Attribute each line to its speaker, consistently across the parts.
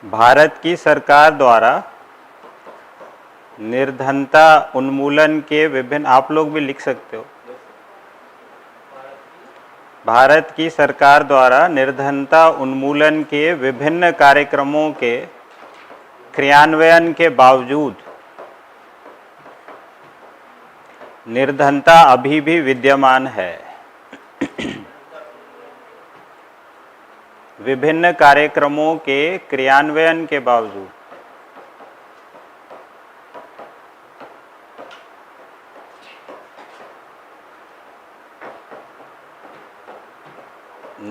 Speaker 1: भारत की सरकार द्वारा निर्धनता उन्मूलन के विभिन्न, आप लोग भी लिख सकते हो, भारत की सरकार द्वारा निर्धनता उन्मूलन के विभिन्न कार्यक्रमों के क्रियान्वयन के बावजूद निर्धनता अभी भी विद्यमान है। विभिन्न कार्यक्रमों के क्रियान्वयन के बावजूद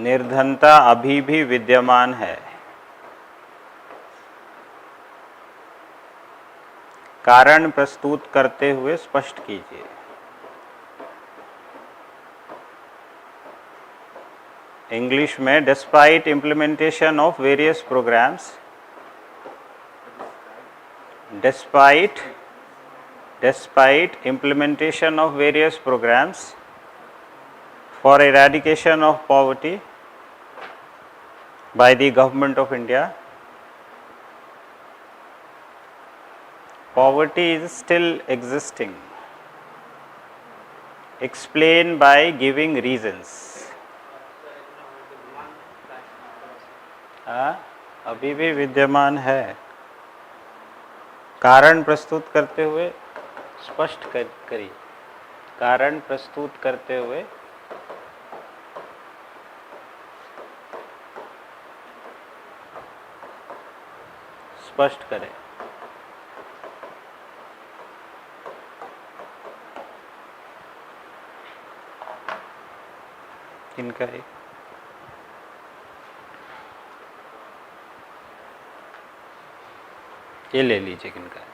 Speaker 1: निर्धनता अभी भी विद्यमान है। कारण प्रस्तुत करते हुए स्पष्ट कीजिए। इंग्लिश में despite implementation of various programmes, despite implementation of various programs for eradication of poverty by the government of India, poverty is still existing. Explain by giving reasons. अभी भी विद्यमान है। कारण प्रस्तुत करते हुए स्पष्ट करिए। कारण प्रस्तुत करते हुए स्पष्ट करें। किनका है? ये ले लीजिए, किनका है?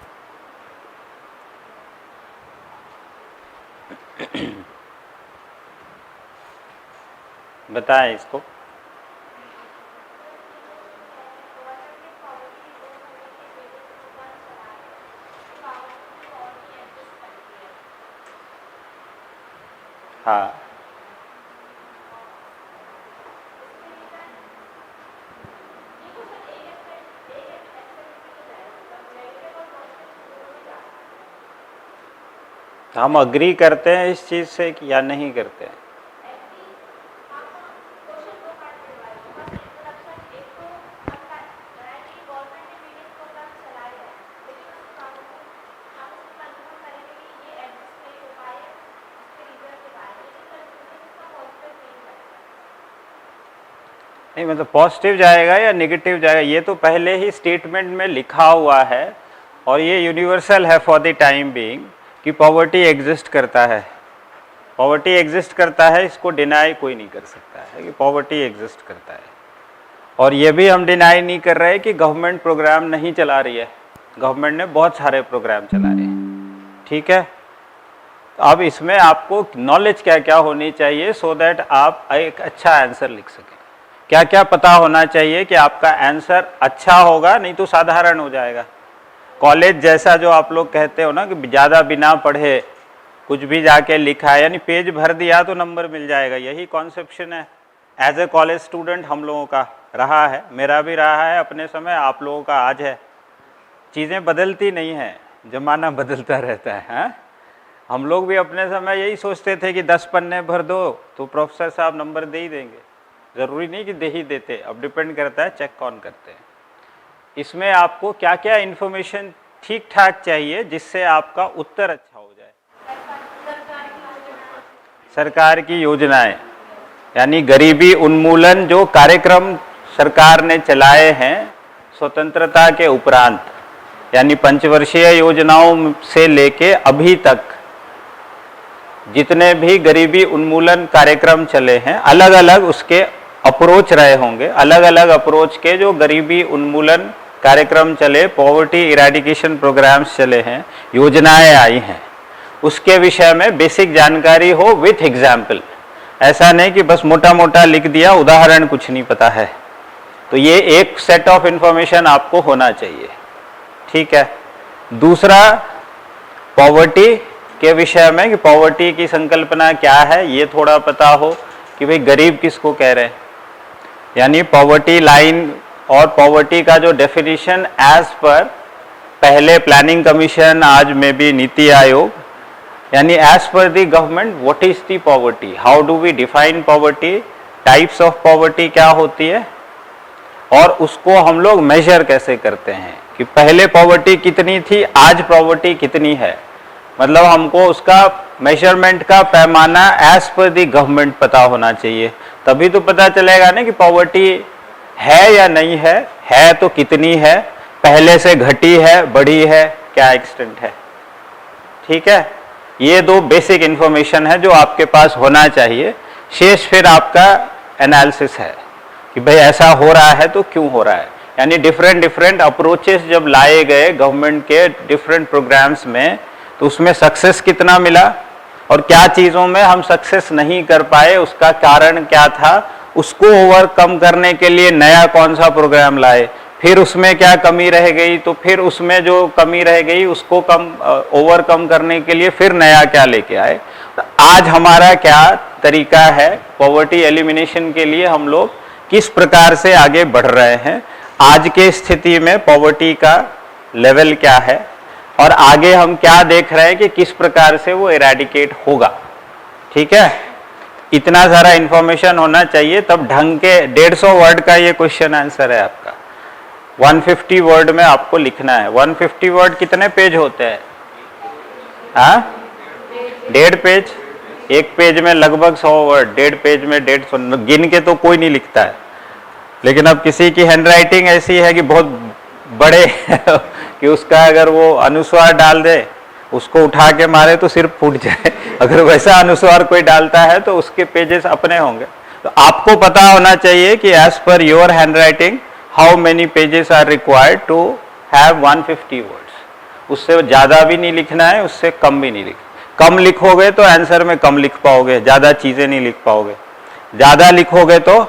Speaker 1: बताएं इसको। हाँ, हम अग्री करते हैं इस चीज से या नहीं करते हैं? नहीं, मतलब पॉजिटिव जाएगा या नेगेटिव जाएगा, ये तो पहले ही स्टेटमेंट में लिखा हुआ है और ये यूनिवर्सल है फॉर द टाइम बीइंग कि पॉवर्टी एग्जिस्ट करता है। पॉवर्टी एग्जिस्ट करता है, इसको डिनाई कोई नहीं कर सकता है कि पॉवर्टी एग्जिस्ट करता है। और ये भी हम डिनाई नहीं कर रहे कि गवर्नमेंट प्रोग्राम नहीं चला रही है। गवर्नमेंट ने बहुत सारे प्रोग्राम चलाए, ठीक है। तो अब इसमें आपको नॉलेज क्या क्या होनी चाहिए सो दैट आप एक अच्छा आंसर लिख सकें। क्या क्या पता होना चाहिए कि आपका आंसर अच्छा होगा, नहीं तो साधारण हो जाएगा। कॉलेज जैसा जो आप लोग कहते हो ना कि ज़्यादा बिना पढ़े कुछ भी जाके लिखा है, यानी पेज भर दिया तो नंबर मिल जाएगा, यही कॉन्सेप्शन है। एज ए कॉलेज स्टूडेंट हम लोगों का रहा है, मेरा भी रहा है अपने समय, आप लोगों का आज है। चीज़ें बदलती नहीं हैं, ज़माना बदलता रहता है। हाँ, हम लोग भी अपने समय यही सोचते थे कि 10 पन्ने भर दो तो प्रोफेसर साहब नंबर दे ही देंगे। ज़रूरी नहीं कि दे ही देते, अब डिपेंड करता है चेक कौन करते हैं। इसमें आपको क्या क्या इन्फॉर्मेशन ठीक ठाक चाहिए जिससे आपका उत्तर अच्छा हो जाए। सरकार की योजनाएं, यानी गरीबी उन्मूलन जो कार्यक्रम सरकार ने चलाए हैं स्वतंत्रता के उपरांत, यानी पंचवर्षीय योजनाओं से लेके अभी तक जितने भी गरीबी उन्मूलन कार्यक्रम चले हैं, अलग अलग उसके अप्रोच रहे होंगे। अलग अलग अप्रोच के जो गरीबी उन्मूलन कार्यक्रम चले, पॉवर्टी इरेडिकेशन प्रोग्राम्स चले हैं, योजनाएं आई हैं, उसके विषय में बेसिक जानकारी हो विथ एग्जाम्पल। ऐसा नहीं कि बस मोटा मोटा लिख दिया, उदाहरण कुछ नहीं पता है। तो ये एक सेट ऑफ इंफॉर्मेशन आपको होना चाहिए, ठीक है। दूसरा, पॉवर्टी के विषय में कि पॉवर्टी की संकल्पना क्या है ये थोड़ा पता हो कि भाई गरीब किसको कह रहे हैं। यानी पॉवर्टी लाइन और पॉवर्टी का जो डेफिनेशन एज पर पहले प्लानिंग कमीशन, आज में भी नीति आयोग, यानी as per the government what is the poverty, how do we define poverty, types of poverty क्या होती है, और उसको हम लोग मेजर कैसे करते हैं कि पहले पॉवर्टी कितनी थी, आज पॉवर्टी कितनी है। मतलब हमको उसका मेजरमेंट का पैमाना एज पर दी गवर्नमेंट पता होना चाहिए, तभी तो पता चलेगा ना कि पॉवर्टी है या नहीं है तो कितनी है, पहले से घटी है, बढ़ी है, क्या एक्सटेंट है। ठीक है, ये दो बेसिक इंफॉर्मेशन है जो आपके पास होना चाहिए। शेष फिर आपका एनालिसिस है कि भाई ऐसा हो रहा है तो क्यों हो रहा है, यानी डिफरेंट अप्रोचेस जब लाए गए गवर्नमेंट के डिफरेंट प्रोग्राम्स में, तो उसमें सक्सेस कितना मिला और क्या चीज़ों में हम सक्सेस नहीं कर पाए, उसका कारण क्या था, उसको ओवरकम करने के लिए नया कौन सा प्रोग्राम लाए, फिर उसमें क्या कमी रह गई, तो फिर उसमें जो कमी रह गई उसको ओवरकम करने के लिए फिर नया क्या लेके आए। तो आज हमारा क्या तरीका है पॉवर्टी एलिमिनेशन के लिए, हम लोग किस प्रकार से आगे बढ़ रहे हैं, आज के स्थिति में पॉवर्टी का लेवल क्या है, और आगे हम क्या देख रहे हैं कि किस प्रकार से वो इरेडिकेट होगा। ठीक है, इतना सारा इंफॉर्मेशन होना चाहिए, तब ढंग के 150 वर्ड का ये क्वेश्चन आंसर है आपका। 150 वर्ड में आपको लिखना है। 150 वर्ड कितने पेज होते हैं? हाँ, 1.5 पेज। एक पेज में लगभग 100 वर्ड, 1.5 पेज में 150, गिन के तो कोई नहीं लिखता है। लेकिन अब किसी की हैंडराइटिंग ऐसी है कि बहुत बड़े कि उसका अगर वो अनुस्वार डाल दे, उसको उठा के मारे तो सिर फूट जाए। अगर वैसा अनुस्वार कोई डालता है तो उसके पेजेस अपने होंगे। तो आपको पता होना चाहिए कि as per your handwriting how many pages are required to have 150 words. उससे ज़्यादा भी नहीं लिखना है, उससे कम भी नहीं लिखना। कम लिखोगे तो आंसर में कम लिख पाओगे, ज़्यादा चीज़ें नहीं लिख पाओगे। ज़्यादा लिखोगे तो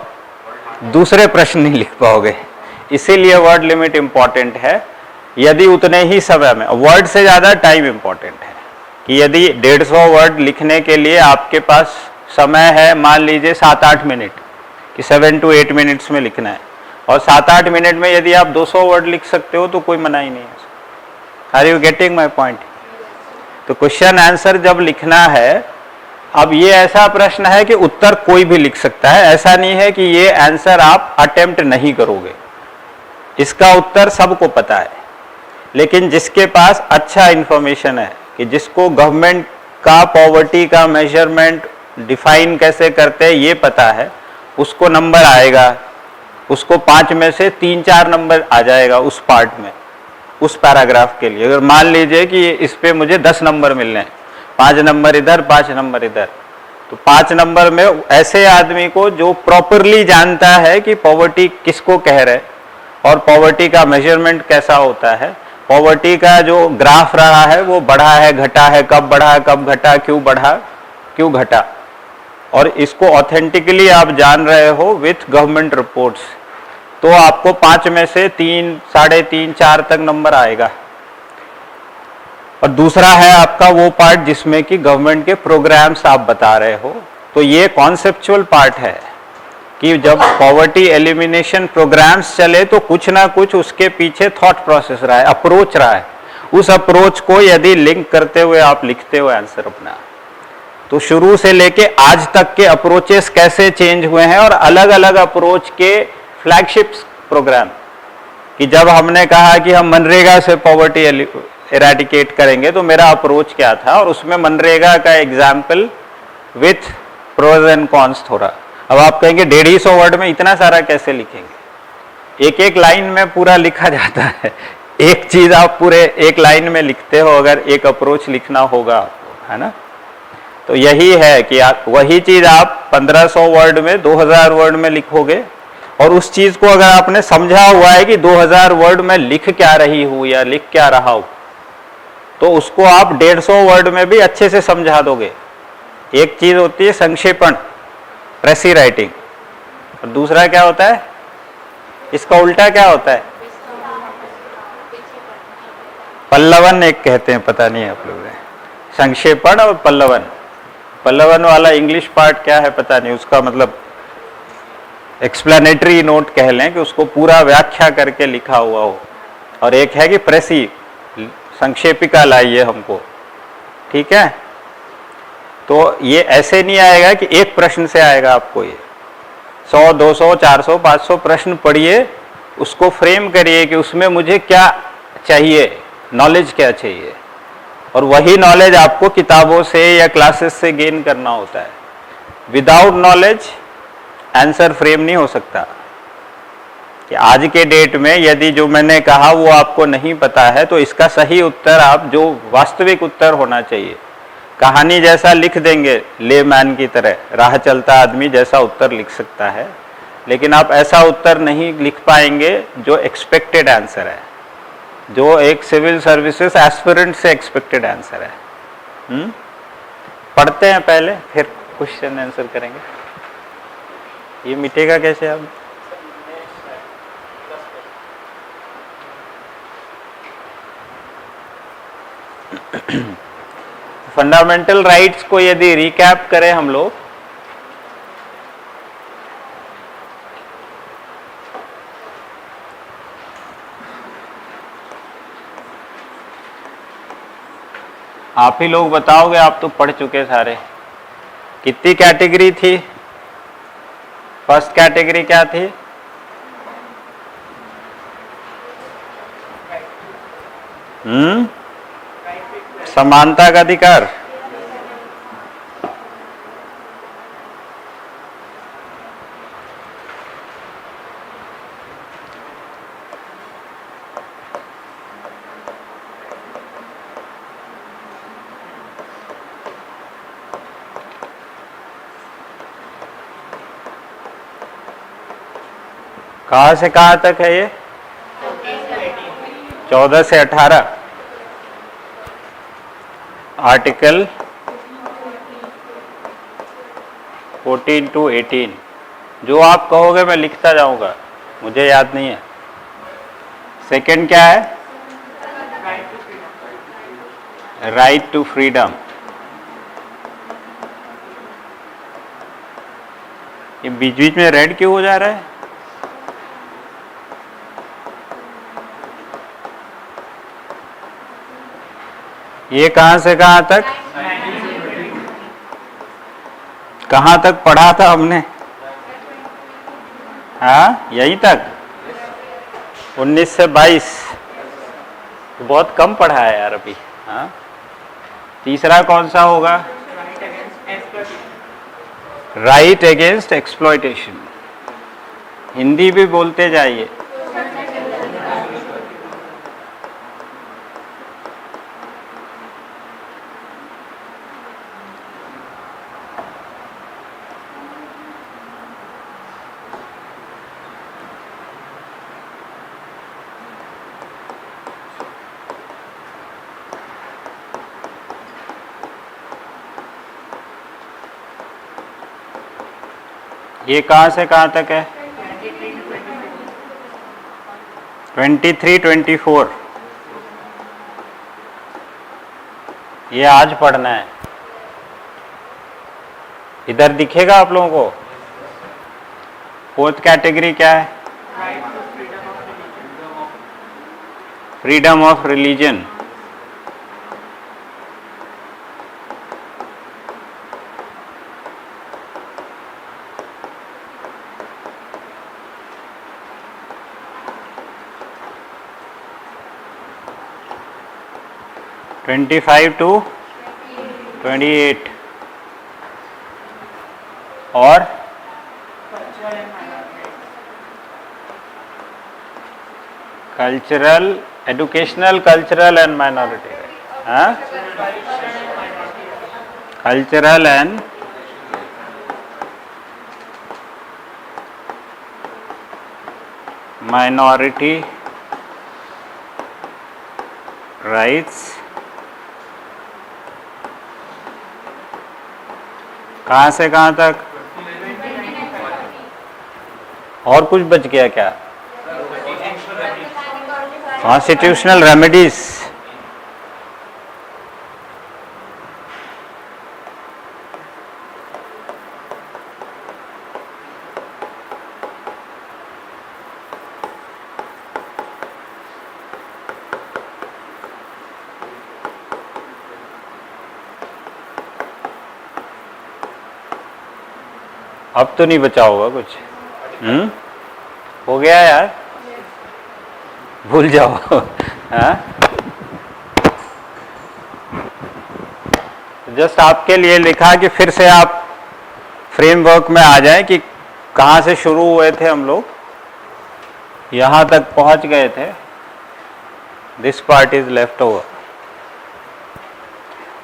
Speaker 1: दूसरे प्रश्न नहीं लिख पाओगे। इसीलिए वर्ड लिमिट इंपॉर्टेंट है। यदि उतने ही समय में, वर्ड से ज़्यादा टाइम इंपॉर्टेंट है, कि यदि 150 वर्ड लिखने के लिए आपके पास समय है, मान लीजिए 7-8 मिनट, कि 7 to 8 मिनट्स में लिखना है, और 7-8 मिनट में यदि आप 200 वर्ड लिख सकते हो तो कोई मना ही नहीं है। Are you getting my point? तो क्वेश्चन आंसर जब लिखना है, अब ये ऐसा प्रश्न है कि उत्तर कोई भी लिख सकता है, ऐसा नहीं है कि ये आंसर आप अटेम्प्ट नहीं करोगे। इसका उत्तर सबको पता है, लेकिन जिसके पास अच्छा इंफॉर्मेशन है, कि जिसको गवर्नमेंट का पॉवर्टी का मेजरमेंट डिफाइन कैसे करते हैं ये पता है, उसको नंबर आएगा, उसको 5 में से 3-4 नंबर आ जाएगा उस पार्ट में, उस पैराग्राफ के लिए। अगर मान लीजिए कि इस पे मुझे 10 नंबर मिलने हैं, 5 नंबर इधर, 5 नंबर इधर, तो 5 नंबर में ऐसे आदमी को जो प्रॉपरली जानता है कि पॉवर्टी किसको कह रहे और पॉवर्टी का मेजरमेंट कैसा होता है, पॉवर्टी का जो ग्राफ रहा है वो बढ़ा है, घटा है, कब बढ़ा, कब घटा, क्यों बढ़ा, क्यों घटा, और इसको ऑथेंटिकली आप जान रहे हो विथ गवर्नमेंट रिपोर्ट्स, तो आपको 5 में से 3, 3.5, 4 तक नंबर आएगा। और दूसरा है आपका वो पार्ट जिसमें कि गवर्नमेंट के प्रोग्राम्स आप बता रहे हो। तो ये कॉन्सेप्चुअल पार्ट है कि जब पॉवर्टी एलिमिनेशन प्रोग्राम्स चले तो कुछ ना कुछ उसके पीछे थॉट प्रोसेस रहा है, अप्रोच रहा है। उस अप्रोच को यदि लिंक करते हुए आप लिखते हो आंसर अपना, तो शुरू से लेके आज तक के अप्रोचेस कैसे चेंज हुए हैं, और अलग अलग अप्रोच के फ्लैगशिप प्रोग्राम, कि जब हमने कहा कि हम मनरेगा से पॉवर्टी इरेडिकेट करेंगे तो मेरा अप्रोच क्या था, और उसमें मनरेगा का example with pros and cons थोड़ा। अब आप कहेंगे 150 वर्ड में इतना सारा कैसे लिखेंगे? एक एक लाइन में पूरा लिखा जाता है। एक चीज आप पूरे एक लाइन में लिखते हो, अगर एक अप्रोच लिखना होगा आपको, है ना। तो यही है कि आप वही चीज आप 1500 वर्ड में, 2000 वर्ड में लिखोगे, और उस चीज को अगर आपने समझा हुआ है कि 2000 वर्ड में लिख क्या रही हूं या लिख क्या रहा हूं, तो उसको आप 150 वर्ड में भी अच्छे से समझा दोगे। एक चीज होती है संक्षेपण, प्रेसी राइटिंग, और दूसरा क्या होता है, इसका उल्टा क्या होता है, पल्लवन एक कहते हैं, पता नहीं आप लोग, संक्षेपण और पल्लवन। पल्लवन वाला इंग्लिश पार्ट क्या है पता नहीं, उसका मतलब एक्सप्लेनेटरी नोट कह लें कि उसको पूरा व्याख्या करके लिखा हुआ हो, और एक है कि प्रेसी संक्षेपिका लाइए हमको, ठीक है। तो ये ऐसे नहीं आएगा कि एक प्रश्न से आएगा आपको, ये 100 200 400 500 प्रश्न पढ़िए, उसको फ्रेम करिए कि उसमें मुझे क्या चाहिए, नॉलेज क्या चाहिए, और वही नॉलेज आपको किताबों से या क्लासेस से गेन करना होता है। विदाउट नॉलेज आंसर फ्रेम नहीं हो सकता। कि आज के डेट में यदि जो मैंने कहा वो आपको नहीं पता है, तो इसका सही उत्तर आप जो वास्तविक उत्तर होना चाहिए, कहानी जैसा लिख देंगे लेमैन की तरह, राह चलता आदमी जैसा उत्तर लिख सकता है, लेकिन आप ऐसा उत्तर नहीं लिख पाएंगे जो एक्सपेक्टेड आंसर है, जो एक सिविल सर्विसेज एस्पिरेंट से एक्सपेक्टेड आंसर है। पढ़ते हैं पहले, फिर क्वेश्चन आंसर करेंगे। ये मिटेगा कैसे अब? फंडामेंटल राइट्स को यदि रिकैप करें हम लोग, आप ही लोग बताओगे, आप तो पढ़ चुके सारे। कितनी कैटेगरी थी? फर्स्ट कैटेगरी क्या थी? समानता का अधिकार। कहां से कहां तक है ये? 14 से 18। Article 14 to 18। जो आप कहोगे मैं लिखता जाऊंगा, मुझे याद नहीं है। सेकंड क्या है? Right to freedom. ये बीच बीच में रेड क्यों हो जा रहा है? ये कहां से कहां तक? कहां तक पढ़ा था हमने? हाँ, यहीं तक 19 से 22। तो बहुत कम पढ़ा है यार अभी। हाँ, तीसरा कौन सा होगा? Right against exploitation. हिंदी भी बोलते जाइए। ये कहां से कहां तक है? 23 24। ये आज पढ़ना है। इधर दिखेगा आप लोगों को? फोर्थ कैटेगरी क्या है? Freedom of religion. 25 to 28। और cultural, educational, cultural and minority. हाँ, कल्चरल एंड माइनॉरिटी राइट्स। कहां से कहां तक? और कुछ बच गया क्या? Constitutional remedies. अब तो नहीं बचा होगा कुछ। हो गया यार, भूल जाओ। हाँ, जस्ट आपके लिए लिखा कि फिर से आप फ्रेमवर्क में आ जाएं कि कहाँ से शुरू हुए थे हम लोग, यहाँ तक पहुँच गए थे। This part is left over,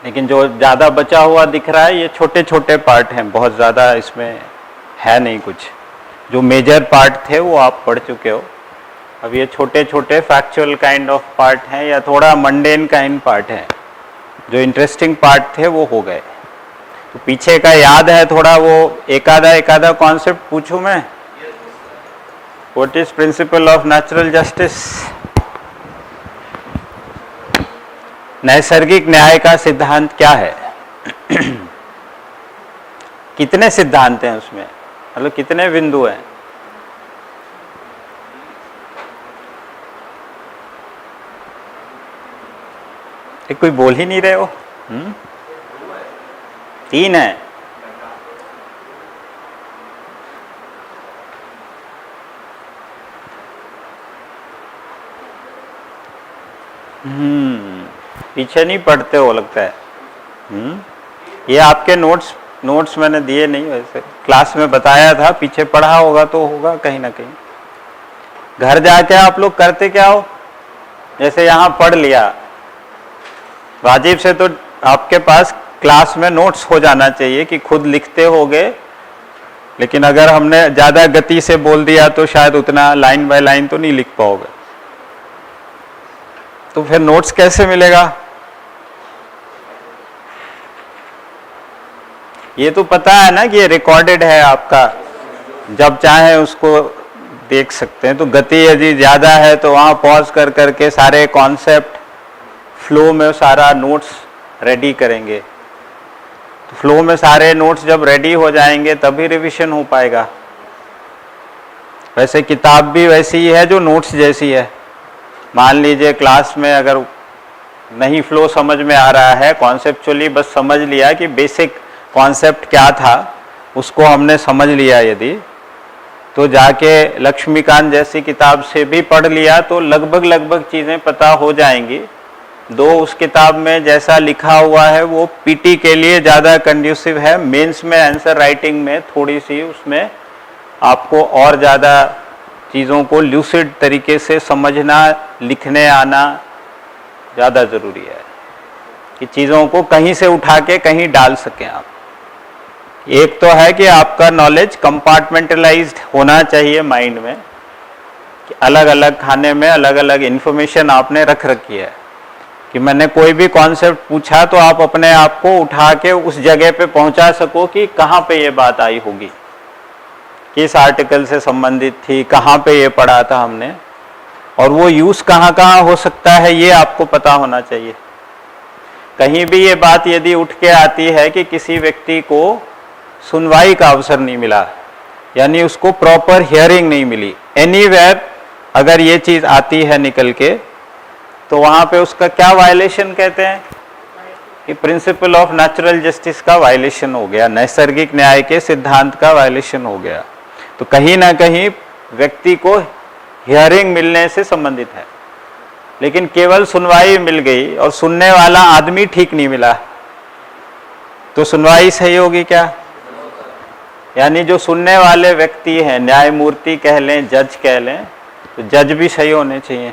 Speaker 1: लेकिन जो ज़्यादा बचा हुआ दिख रहा है ये छोटे छोटे पार्ट हैं, बहुत ज़्यादा इसमें है नहीं कुछ। जो मेजर पार्ट थे वो आप पढ़ चुके हो, अब ये छोटे छोटे फैक्चुअल काइंड ऑफ पार्ट हैं या थोड़ा मंडेन काइंड पार्ट हैं। जो इंटरेस्टिंग पार्ट थे वो हो गए। तो पीछे का याद है थोड़ा, वो एकादा कॉन्सेप्ट पूछूं मैं? What is principal of natural justice? नैसर्गिक न्याय का सिद्धांत क्या है? कितने सिद्धांत हैं उसमें, मतलब कितने बिंदु हैं? कोई बोल ही नहीं रहे हो। 3 है। पीछे नहीं पढ़ते हो लगता है। ये आपके नोट्स मैंने दिए नहीं, वैसे क्लास में बताया था, पीछे पढ़ा होगा तो होगा कहीं ना कहीं। घर जाके आप लोग करते क्या हो? जैसे यहाँ पढ़ लिया, वाजिब से तो आपके पास क्लास में नोट्स हो जाना चाहिए कि खुद लिखते होगे, लेकिन अगर हमने ज़्यादा गति से बोल दिया तो शायद उतना लाइन बाय लाइन तो नहीं लिख पाओगे, तो फिर नोट्स कैसे मिलेगा? ये तो पता है ना कि ये रिकॉर्डेड है आपका, जब चाहे उसको देख सकते हैं। तो गति यदि ज़्यादा है तो वहाँ पॉज कर करके सारे कॉन्सेप्ट फ्लो में सारा नोट्स रेडी करेंगे। तो फ्लो में सारे नोट्स जब रेडी हो जाएंगे तभी रिवीजन हो पाएगा। वैसे किताब भी वैसी ही है जो नोट्स जैसी है। मान लीजिए क्लास में अगर नहीं फ्लो समझ में आ रहा है, कॉन्सेप्चुअली बस समझ लिया कि बेसिक कॉन्सेप्ट क्या था, उसको हमने समझ लिया, यदि तो जाके लक्ष्मीकांत जैसी किताब से भी पढ़ लिया तो लगभग चीज़ें पता हो जाएंगी। उस किताब में जैसा लिखा हुआ है वो पीटी के लिए ज़्यादा कंड्यूसिव है, मेंस में आंसर राइटिंग में थोड़ी सी उसमें आपको और ज़्यादा चीज़ों को ल्यूसिड तरीके से समझना, लिखने आना ज़्यादा ज़रूरी है कि चीज़ों को कहीं से उठा के कहीं डाल सकें आप। एक तो है कि आपका नॉलेज कंपार्टमेंटलाइज्ड होना चाहिए माइंड में, कि अलग अलग खाने में अलग अलग इन्फॉर्मेशन आपने रख रखी है, कि मैंने कोई भी कॉन्सेप्ट पूछा तो आप अपने आप को उठा के उस जगह पे पहुंचा सको कि कहाँ पे ये बात आई होगी, किस आर्टिकल से संबंधित थी, कहाँ पे ये पढ़ा था हमने, और वो यूज़ कहाँ कहाँ हो सकता है ये आपको पता होना चाहिए। कहीं भी ये बात यदि उठ के आती है कि किसी व्यक्ति को सुनवाई का अवसर नहीं मिला, यानी उसको प्रॉपर हियरिंग नहीं मिली, एनीवेयर अगर ये चीज़ आती है निकल के, तो वहाँ पे उसका क्या वायलेशन कहते हैं कि प्रिंसिपल ऑफ नेचुरल जस्टिस का वायलेशन हो गया, नैसर्गिक न्याय के सिद्धांत का वायलेशन हो गया। तो कहीं ना कहीं व्यक्ति को हियरिंग मिलने से संबंधित है, लेकिन केवल सुनवाई मिल गई और सुनने वाला आदमी ठीक नहीं मिला, तो सुनवाई सही होगी क्या? यानी जो सुनने वाले व्यक्ति हैं, न्यायमूर्ति कह लें, जज कह लें, तो जज भी सही होने चाहिए।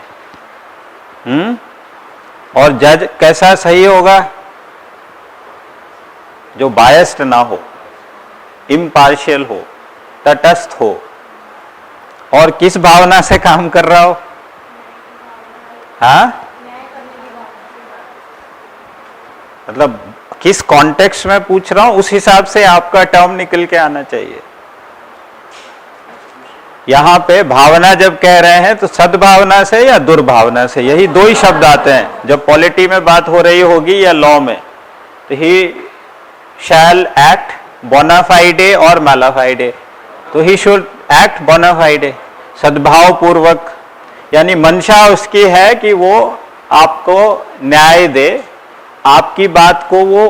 Speaker 1: और जज कैसा सही होगा? जो बायस्ड ना हो, इम्पार्शियल हो, तटस्थ हो, और किस भावना से काम कर रहा हो? हाँ, मतलब किस कॉन्टेक्स्ट में पूछ रहा हूं उस हिसाब से आपका टर्म निकल के आना चाहिए। यहाँ पे भावना जब कह रहे हैं तो सद्भावना से या दुर्भावना से, यही 2 ही शब्द आते हैं। जब पॉलिटी में बात हो रही होगी या लॉ में, तो ही शैल एक्ट बोनाफाइडे और मैलाफाइडे, तो ही शुड एक्ट बोनाफाइडे, सद्भाव पूर्वक, यानी मंशा उसकी है कि वो आपको न्याय दे, आपकी बात को वो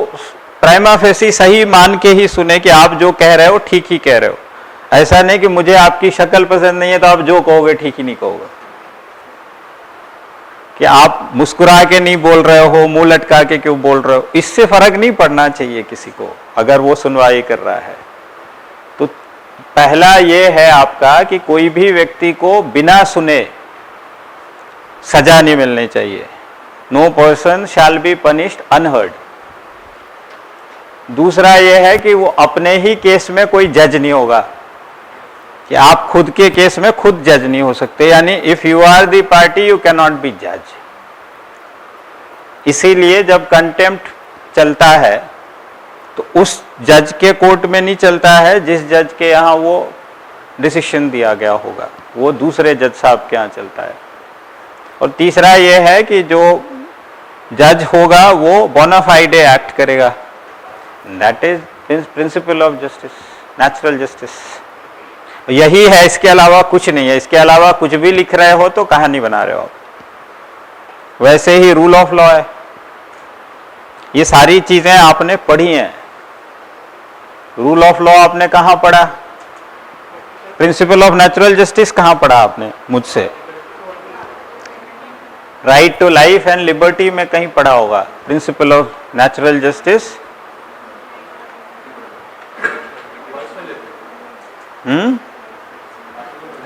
Speaker 1: प्राइमा फेसी सही मान के ही सुने कि आप जो कह रहे हो ठीक ही कह रहे हो। ऐसा नहीं कि मुझे आपकी शक्ल पसंद नहीं है तो आप जो कहोगे ठीक ही नहीं कहोगे, कि आप मुस्कुरा के नहीं बोल रहे हो, मुंह लटका के क्यों बोल रहे हो, इससे फर्क नहीं पड़ना चाहिए किसी को अगर वो सुनवाई कर रहा है। तो पहला ये है आपका कि कोई भी व्यक्ति को बिना सुने सजा नहीं मिलनी चाहिए। No person shall be punished unheard. दूसरा यह है कि वो अपने ही केस में कोई जज नहीं होगा, कि आप खुद के केस में खुद जज नहीं हो सकते, यानी if you are the party you can not be जज। इसीलिए जब कंटेम्प्ट चलता है तो उस जज के कोर्ट में नहीं चलता है जिस जज के यहाँ वो डिसीजन दिया गया होगा, वो दूसरे जज साहब के यहाँ चलता है। और तीसरा ये है कि जो जज होगा वो बोनाफाइडे एक्ट करेगा, that is principle of justice, natural justice. यही है, इसके अलावा कुछ नहीं है। इसके अलावा कुछ भी लिख रहे हो तो कहानी बना रहे हो आप। वैसे ही रूल ऑफ लॉ है, ये सारी चीजें आपने पढ़ी हैं। रूल ऑफ लॉ आपने कहाँ पढ़ा? प्रिंसिपल ऑफ नेचुरल जस्टिस कहाँ पढ़ा आपने मुझसे? Right to life and liberty में कहीं पढ़ा होगा। Principle of natural justice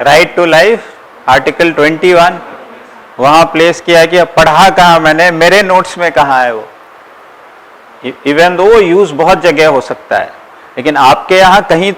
Speaker 1: right to life article 21 वहां प्लेस किया कि पढ़ा कहाँ मैंने, मेरे नोट्स में कहाँ है वो। इवन दो यूज बहुत जगह हो सकता है, लेकिन आपके यहाँ कहीं